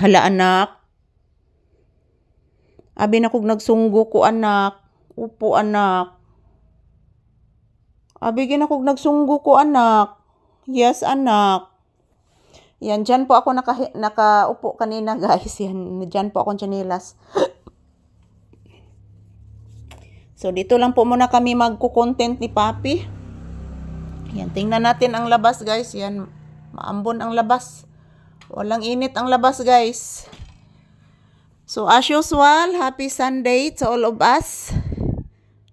Hala anak, abi na kog nagsunggo ko anak. Upo anak. Abi gina kog nagsunggo ko anak. Yes anak. Yan, dyan po ako nakaupo kanina guys. Yan, dyan po akong tsinelas. So, dito lang po muna kami magko-content ni Papi. Yan, tingnan natin ang labas guys. Yan, maambon ang labas. Walang init ang labas guys. So, as usual, happy Sunday to all of us.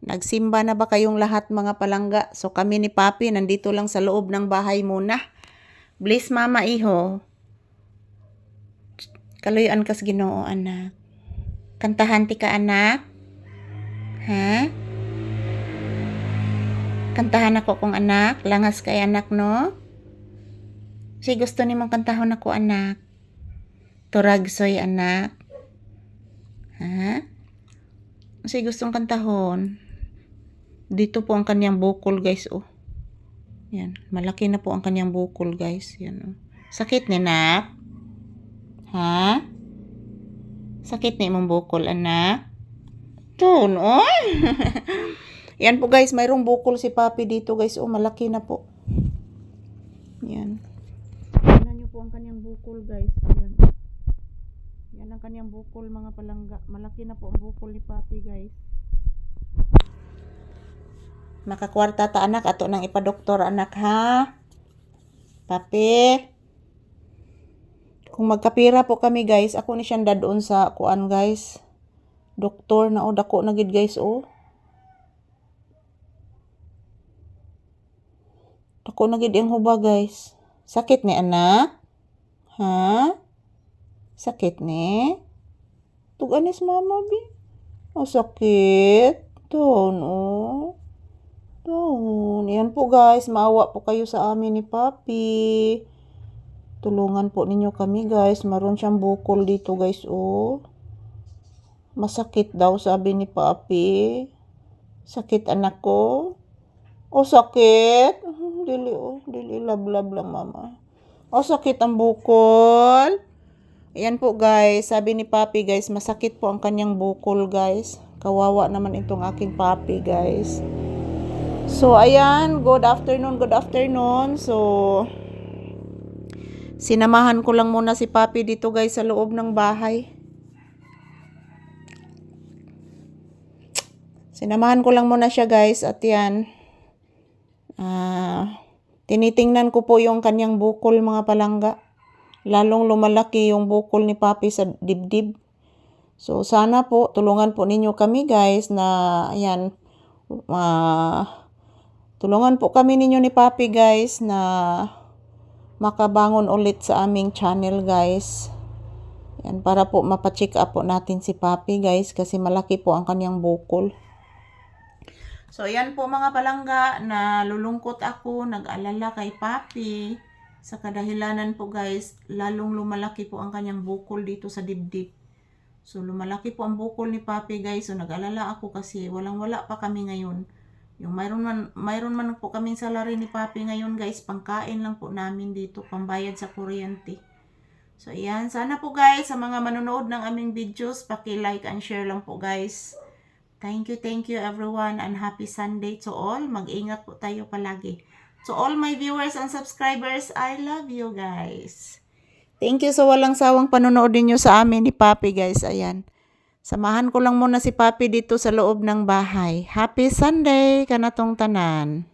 Nagsimba na ba kayong lahat mga palangga? So, kami ni Papi, nandito lang sa loob ng bahay muna. Bless mama iho. Kaluyan kas Ginoo anak. Kantahan ti ka anak. Ha? Kantahan ako kong anak. Langas kay anak no? Si gusto ni mong kantahon ako anak. Turagsoy anak. Ha? Si gustong kantahon. Dito po ang kanyang bukol guys oh. Yan, malaki na po ang kanyang bukol guys. Yan oh. Sakit ni anak? Ha? Sakit ni mong bukol anak? Tun oh. Yan po guys, mayroong bukol si Papi dito guys. Oh, malaki na po. Yan. Tingnan nyo po ang kanyang bukol guys. Yan. Yan ang kanyang bukol mga palangga. Malaki na po ang bukol ni Papi guys. Makakwarta ta anak ato nang ipadoktor anak ha. Papi. Kung magkapira po kami guys, ako ni siyang dadon sa kuan guys. Doktor na o dako na gid guys oh. Dako na gid ang huba guys. Sakit ni anak? Ha? Sakit ni? Tuganis mama bi. Oh sakit. Doon oh. Doon. Yan po guys, maawa po kayo sa amin ni Papi. Tulungan po ninyo kami guys. Maroon siyang bukol dito guys oh. Masakit daw sabi ni Papi. Sakit anak ko. Oh sakit. Dili oh. Dili lablab lang mama. Oh sakit ang bukol. Ayan po guys. Sabi ni Papi guys. Masakit po ang kanyang bukol guys. Kawawa naman itong aking Papi guys. So ayan. Good afternoon. Good afternoon. So sinamahan ko lang muna si Papi dito guys sa loob ng bahay. Sinamahan ko lang muna siya guys at yan. Tinitingnan ko po yung kanyang bukol mga palangga. Lalong lumalaki yung bukol ni Papi sa dibdib. So sana po tulungan po ninyo kami guys na ayan. Tulungan po kami ninyo ni Papi guys na makabangon ulit sa aming channel guys. Yan, para po mapacheck up po natin si Papi guys kasi malaki po ang kanyang bukol. So yan po mga palangga na lulungkot ako, nag-alala kay Papi. Sa kadahilanan po guys, lalong lumalaki po ang kanyang bukol dito sa dibdib. So lumalaki po ang bukol ni Papi guys. So nag-alala ako kasi walang-wala pa kami ngayon. Yung mayroon man po kaming salary ni Papi ngayon guys, pangkain lang po namin dito, pambayad sa kuryente. So ayan, sana po guys sa mga manonood ng aming videos, paki-like and share lang po guys. Thank you everyone and happy Sunday to all. Mag-ingat po tayo palagi. To all my viewers and subscribers, I love you guys. Thank you sa walang sawang panonood niyo sa amin ni Papi guys. Ayan. Samahan ko lang muna si Papi dito sa loob ng bahay. Happy Sunday kanatong tanan.